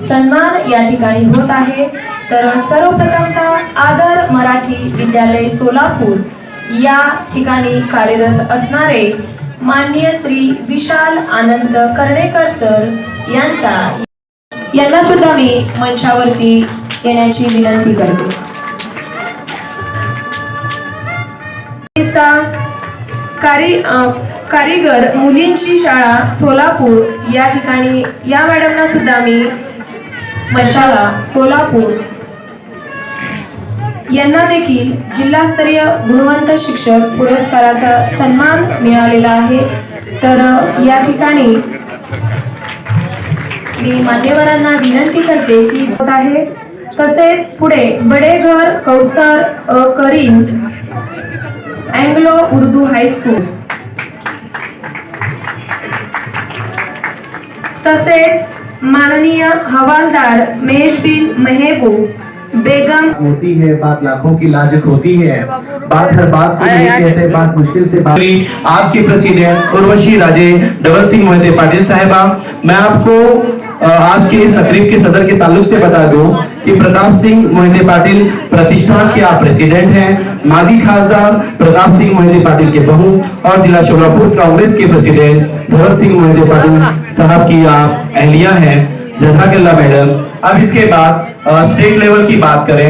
सन्मान या ठिकाणी होत आहे। तर सर्वप्रथमतः आदर मराठी विद्यालय सोलापूर या ठिकाणी कार्यरत असणारे माननीय श्री विशाल आनंद कर्णेकर सर यांना सुद्धा मी मंचावरती येण्याची विनंती करते। कारीगर मुलींची शाळा सोलापूर या ठिकाणी या मॅडमना सुद्धा मी मंचाला सोलापूर यांना देखील जिल्हास्तरीय गुणवंत शिक्षक पुरस्काराचा सन्मान मिळालेला आहे। तर या ठिकाणी मी मान्यवरांना विनंती करते की होत आहे। तसेच पुढे बडेघर कौसर करीम एंग्लो उर्दू हायस्कूल, तसेच माननीय हवालदार मेजबिन महबूब बेगम होती है, बात लाखों की लाजक होती है, बात हर बात को नहीं कहते, बात मुश्किल से बात। आज के प्रेसिडेंट उर्वशी राजे डबल सिंह मोहिते पाटिल साहिबा, मैं आपको आज के इस तकरीब के सदर के ताल्लुक से बता दूं कि प्रताप सिंह मोहिते पाटिल प्रतिष्ठान के आप प्रेसिडेंट हैं। माजी खासदार प्रताप सिंह मोहिते पाटिल के बहू और जिला सोलापुर कांग्रेस के प्रेसिडेंट धवल सिंह मोहिते पाटिल साहब की आप अहलिया हैं। जज़ाकल्लाह मैडम। अब इसके बाद स्टेट लेवल की बात करें।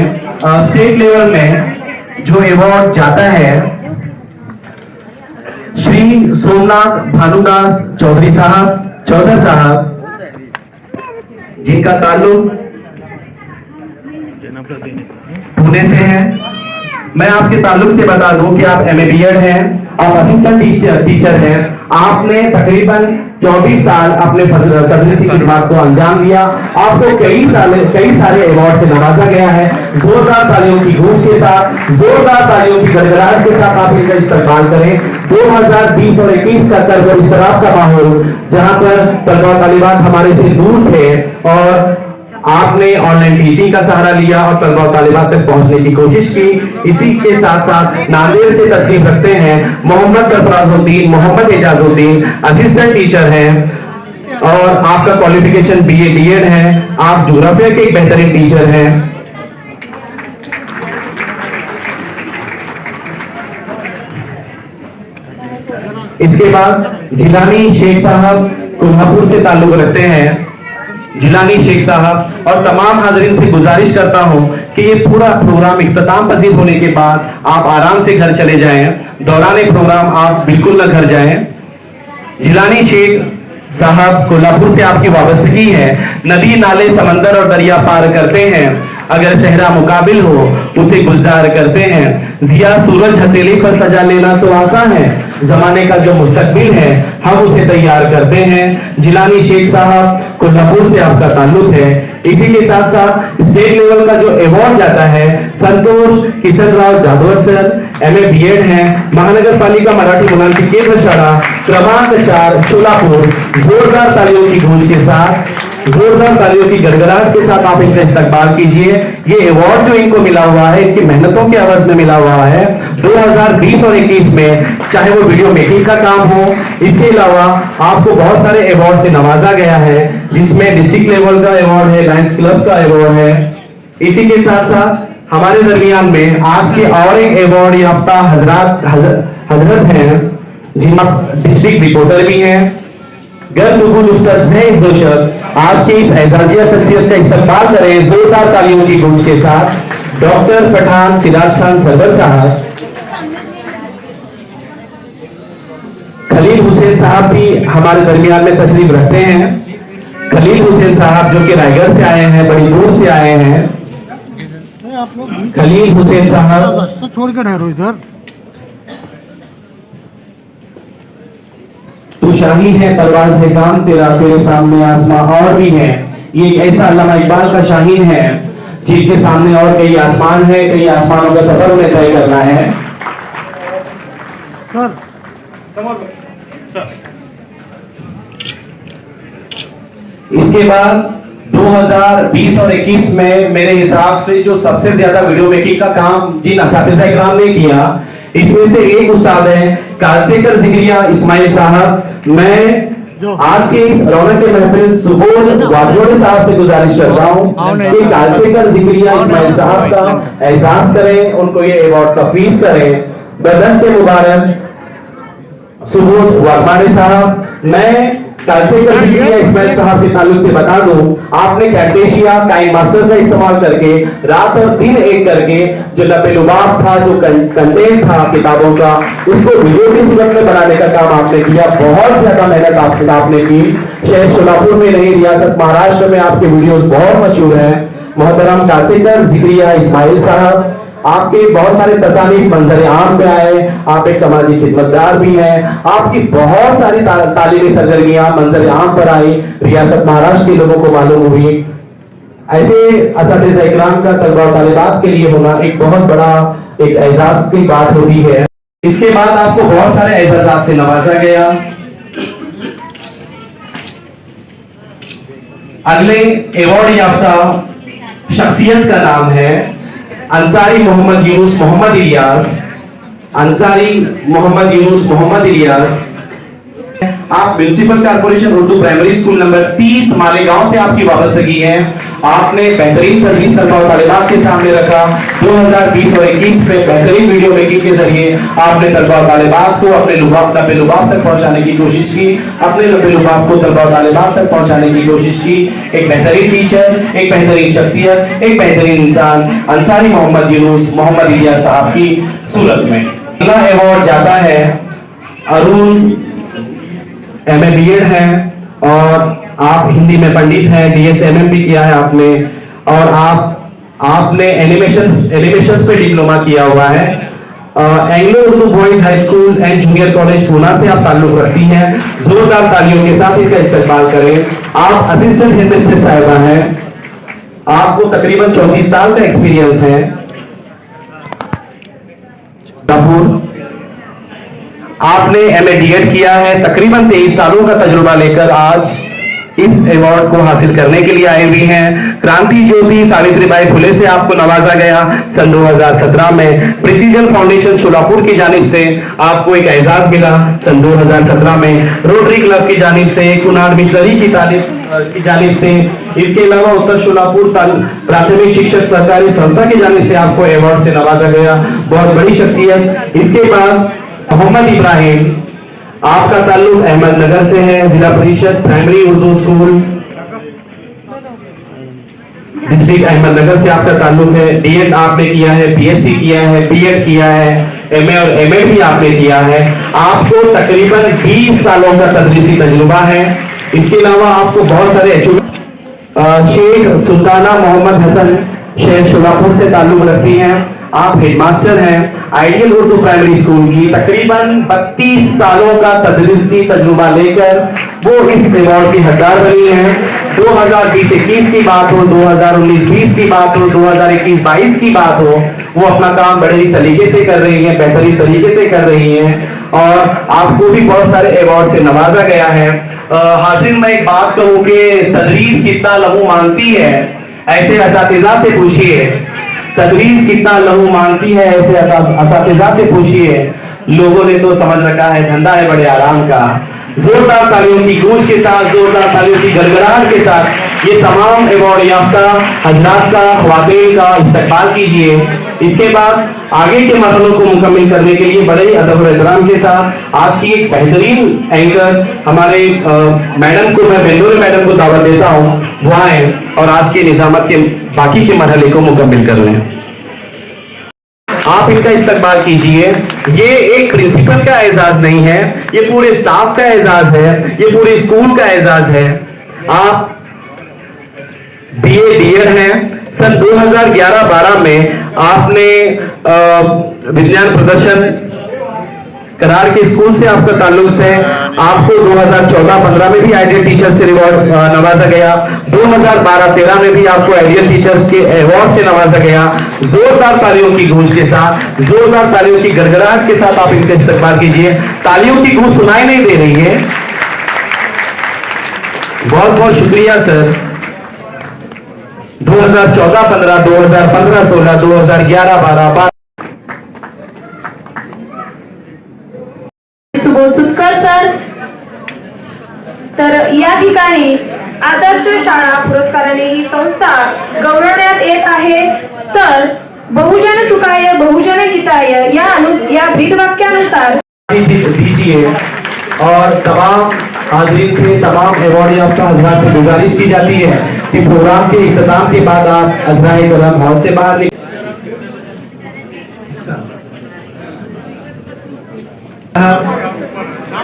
स्टेट लेवल में जो अवार्ड जाता है श्री सोमनाथ भानुदास चौधरी साहब जिनका ताल्लुक पुणे से है। मैं आपके ताल्लुक से बता दूं कि आप एमए बीएड हैं, आप असिस्टेंट टीचर हैं। आपने तकरीबन 24 साल अपने तदरीसी खिदमत को अंजाम दिया। आपको कई सारे अवार्ड से नवाजा गया है। जोरदार तालियों की गूंज के साथ, जोरदार तालियों की गड़गड़ाहट के साथ आप इनका इस्तेमाल करें। 2020 और 21 का कर्ज इस तरह का माहौल जहां पर तलबा तालिबात हमारे से दूर थे और आपने ऑनलाइन टीचिंग का सहारा लिया और तलबा तालिबात तक पहुंचने की कोशिश की। इसी के साथ साथ नाज़िर से तशरीफ रखते हैं मोहम्मद सरफराजुद्दीन, मोहम्मद एजाजुद्दीन, असिस्टेंट टीचर हैं और आपका क्वालिफिकेशन बीए बीएड है। आप ज्योग्राफिया के एक बेहतरीन टीचर हैं। इसके बाद जिलानी शेख साहब कोल्हापुर से ताल्लुक रखते हैं। जिलानी शेख साहब और तमाम हाजरीन से गुजारिश करता हूं कि ये पूरा प्रोग्राम इख्तिताम पसीर होने के बाद आप आराम से घर चले जाएं। दौरान प्रोग्राम आप बिल्कुल न घर जाएं। जिलानी शेख साहब कोल्हापुर से आपकी वाबस्तगी है। नदी नाले समंदर और दरिया पार करते हैं। अगर सहरा मुकाबिल हो उसे गुलजार करते हैं। जिया सूरज हथेली पर सजा लेना तो आसान है, जमाने का जो मुस्तकबिल है हम उसे तैयार करते हैं। जिलानी शेख साहब कोल्हापुर से आपका ताल्लुक है। इसी के साथ साथ स्टेट लेवल का जो अवार्ड जाता है Santosh Kishan Rao Jadhavar sir MA BEd हैं, महानगर पालिका मराठी मुलांची केंद्र शाळा क्रमांक 4 सोलापुर। जोरदार तालियों की गूंज के साथ, जोरदार तालियों की गड़गड़ाहट के साथ आप इनका इस्तकबाल कीजिए। ये अवार्ड जो इनको मिला हुआ है इनकी मेहनतों के अवज में मिला हुआ है। 2020 और 21 में चाहे वो वीडियो मेकिंग का काम हो, इसके अलावा आपको बहुत सारे अवार्ड से नवाजा गया है जिसमें डिस्ट्रिक्ट लेवल का अवार्ड है, लायंस क्लब का अवार्ड है। इसी के साथ साथ हमारे दरमियान में आज के और एक अवार्ड याफ्ता हजरत हैं जिनमें डिस्ट्रिक्ट रिपोर्टर भी हैं। आज की इस एजाजिया शख्सियत का इस्तेमाल करें जोरदार तालियों की गूंज के साथ। डॉक्टर पठान सिराज खान सरवर साहब, खलील हुसैन साहब भी हमारे दरमियान में तशरीफ रखते हैं। खलील हुसैन साहब जो कि रायगढ़ से आए हैं, बड़ी दूर से आए हैं। खलील हुसैन साहब छोड़कर है इधर तू शाही है परवाज़ है काम तेरा, तेरे सामने आसमां और भी है। ये एक ऐसा अल्लामा इकबाल का शाहीन है जिनके सामने और कई आसमान है, कई आसमानों का सफर उन्हें तय करना है। इसके बाद 2020 और 21 में मेरे हिसाब से जो सबसे ज्यादा वीडियो मेकिंग का काम जिन असातिज़ा इकराम ने किया, इसमें से एक उस्ताद है कालसेकर जिक्रिया इस्माइल साहब। मैं आज के इस रौनक के महफिल सुबोध वाघोड़े साहब से गुजारिश करता हूँ कि कालसेकर जिक्रिया इस्माइल साहब का एहसास करें, उनको ये अवार्ड तफवीज करें। बदस्ते मुबारक सुबोध वाघोड़े साहब। मैं कालसेकर जिक्रिया इस्माइल साहब के ताल्लुक से बता दूं, आपने कैटेशिया काइन मास्टर का इस्तेमाल करके रात और दिन एक करके जो लबेलुबाब था, जो कंटेंट था किताबों का, उसको वीडियो की सूरत में बनाने का काम आपने किया। बहुत ज्यादा मेहनत आपने की। शहर सोलापुर में नहीं, रियासत महाराष्ट्र में आपके वीडियोस बहुत मशहूर हैं। मोहतरम कालसेकर जिक्रिया इस्माइल साहब, आपके बहुत सारे तसानीफ मंजर आम पे आए। आप एक समाजी खिदमतगार भी हैं। आपकी बहुत सारी तालीमी सरगर्मियां मंजर आम पर आई, रियासत महाराष्ट्र के लोगों को मालूम हुई। ऐसे असातिज़ा इकराम का तलबा और तालिबात के लिए होना एक बहुत बड़ा एक एजाज की बात होती है। इसके बाद आपको बहुत सारे एजाजात से नवाजा गया। अगले अवार्ड याफ्ता शख्सियत का नाम है अंसारी मोहम्मद यूनुस मोहम्मद इलियास। अंसारी मोहम्मद यूनुस मोहम्मद इलियास, आप municipal corporation Urdu primary school number 30 Malegaon से आपकी वाबस्तगी है। आपने बेहतरीन तदरीस तलबा और तालिबात के सामने रखा। 2020 और 21 में बेहतरीन वीडियो मेकिंग के जरिए आपने तलबा और तालिबात को अपने लुबाब तक पहुंचाने की कोशिश की। अपने लुबाब को तलबा और तालिबात तक पहुंचाने की कोशिश की। एक बेहतरीन टीचर, एक बेहतरीन शख्सियत, एक बेहतरीन इंसान अंसारी मोहम्मद यूनुस मोहम्मद इलियास साहब की सूरत में। अगला अवार्ड जाता है अरुण, MA BEd है और आप हिंदी में पंडित हैं, DSMM भी किया है आपने, और आपने एनिमेशन पे डिप्लोमा किया हुआ है। Anglo Urdu boys high school and junior college Poona से आप ताल्लुक रखती हैं। जोरदार तालियों के साथ इसका इस्तेमाल करें। आप असिस्टेंट हेडमिस्ट्रेस साहिबा हैं। आपको तकरीबन 34 साल का एक्सपीरियंस है। आपने MA BEd किया है। तकरीबन 23 सालों का तजुर्बा लेकर आज इस अवार्ड को हासिल करने के लिए आए हुए हैं। क्रांति ज्योति सावित्रीबाई फुले से आपको नवाजा गया सन 2017 में। प्रिसीजन फाउंडेशन सोलापुर की जानिब से आपको एक एजाज मिला सन 2017 में। रोटरी क्लब की जानिब से, कुणाल मिशनरी की जानिब से, इसके अलावा उत्तर सोलापुर प्राथमिक शिक्षक सहकारी संस्था की जानिब से आपको अवार्ड से नवाजा गया। बहुत बड़ी शख्सियत। इसके बाद मोहम्मद इब्राहिम, आपका ताल्लुक अहमदनगर से है। जिला परिषद primary Urdu school district Ahmednagar से आपका ताल्लुक है। DEd आपने किया है, BSc किया है, BEd किया है, MA और MA भी आपने किया है। आपको तकरीबन 20 सालों का तदरीसी तजुर्बा है। इसके अलावा आपको बहुत सारे शेख सुल्ताना मोहम्मद हसन शहर सोलापुर से ताल्लुक रखती हैं। आप हेडमास्टर हैं आइडियल उर्दू प्राइमरी स्कूल की। तकरीबन 32 सालों का तदरीसी तजुर्बा लेकर वो इस अवार्ड की हकदार बनी है। 2020-21 की बात हो, 2019-20 की बात हो, 2021-22 की बात हो, वो अपना काम बड़े ही सलीके से कर रही हैं, बेहतरीन तरीके से कर रही हैं और आपको भी बहुत सारे अवार्ड से नवाजा गया है। हाजिर मैं एक बात कहूँ कि तदरीस कितना लहू मांगती है, ऐसे असातिज़ा से पूछिए। तदरीस कितना लहू मांगती है, ऐसे असातिज़ा से पूछिए। लोगों ने तो समझ रखा है धंधा है बड़े आराम का। जोरदार तालियों की गूंज के साथ, जोरदार तालियों की गड़गड़ाहट के साथ ये तमाम अवार्ड याफ्ता हजरात का, ख्वातीन का इस्तकबाल कीजिए। इसके बाद आगे के मरहलों को मुकम्मिल करने के लिए बड़े ही अदब और एहतराम के साथ आज की एक बेहतरीन एंकर हमारे मैडम को, मैं बेंदोरे मैडम को दावत देता हूँ, वो आए और आज के निजामत के बाकी के मरहले को मुकम्मिल कर लें। आप इनका इस्तकबाल कीजिए। ये एक प्रिंसिपल का एजाज नहीं है, ये पूरे स्टाफ का एजाज है, ये पूरे स्कूल का एजाज है। आप BA BEd हैं। सन 2011-12 में आपने विज्ञान प्रदर्शन करार के स्कूल से आपका ताल्लुक है। आपको 2014-15 में भी आइडियल टीचर से रिवॉर्ड नवाजा गया। 2012-13 में भी आपको आइडियल टीचर के अवार्ड से नवाजा गया। जोरदार तालियों की गूंज के साथ, जोरदार तालियों की गड़गड़ाहट के साथ आप इनका इस्तकबाल कीजिए। तालियों की गूंज सुनाई नहीं दे रही है। बहुत बहुत शुक्रिया सर। 2014-15, 2015-16, 2011-12 सुबोध सुतकर सर, तर या ठिकाणी आदर्श शाळा पुरस्काराने ही संस्था गौरवण्यात येत आहे। तर बहुजन सुखाय बहुजन हिताय या ब्रीदवाक्यानुसार दीजिए और तमाम हाजिरीन से, तमाम अवार्ड याफ्ता हजरात से गुजारिश की जाती है कि प्रोग्राम के इख्तिताम के बाद आप अज़राए करम हॉल से बाहर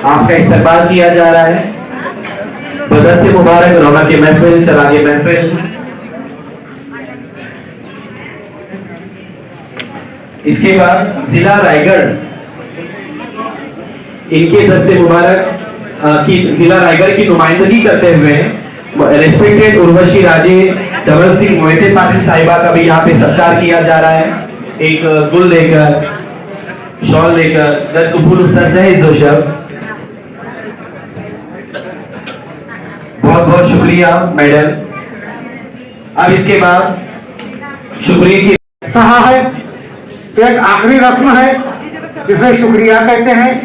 आपका इस्तेमाल किया जा रहा है। बदस्ते मुबारक रौनक महफिल, चरागे महफिल। इसके बाद जिला रायगढ़ इनके दस्ते मुबारक की जिला रायगढ़ की नुमाइंदगी करते हुए रेस्पेक्टेड उर्वशी राजे धवल सिंह मोहिते पाटिल साहिबा का भी यहाँ पे सत्कार किया जा रहा है। एक गुल लेकर, शॉल लेकर, दर कबूल उस्ताद जहीर जोशब। बहुत बहुत शुक्रिया मैडम। अब इसके बाद शुक्रिया की कहा है, एक आखिरी रस्म है जिसे शुक्रिया कहते हैं,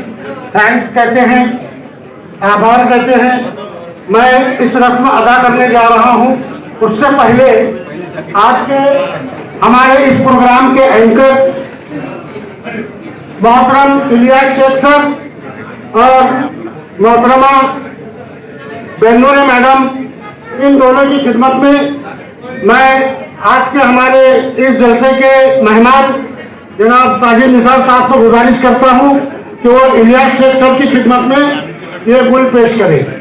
थैंक्स कहते हैं, आभार कहते हैं। मैं इस रस्म अदा करने जा रहा हूं। उससे पहले आज के हमारे इस प्रोग्राम के एंकर मोहतरम इलियास शेख सर और मोहतरमा बेनूर मैडम, इन दोनों की खिदमत में मैं आज के हमारे इस जलसे के मेहमान जनाब ताजिर निसार साहब से गुजारिश करता हूं कि वो इलियास शेख सर की खिदमत में ये गुल पेश करें।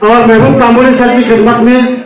और महबूब कामोली सर की खिदमत में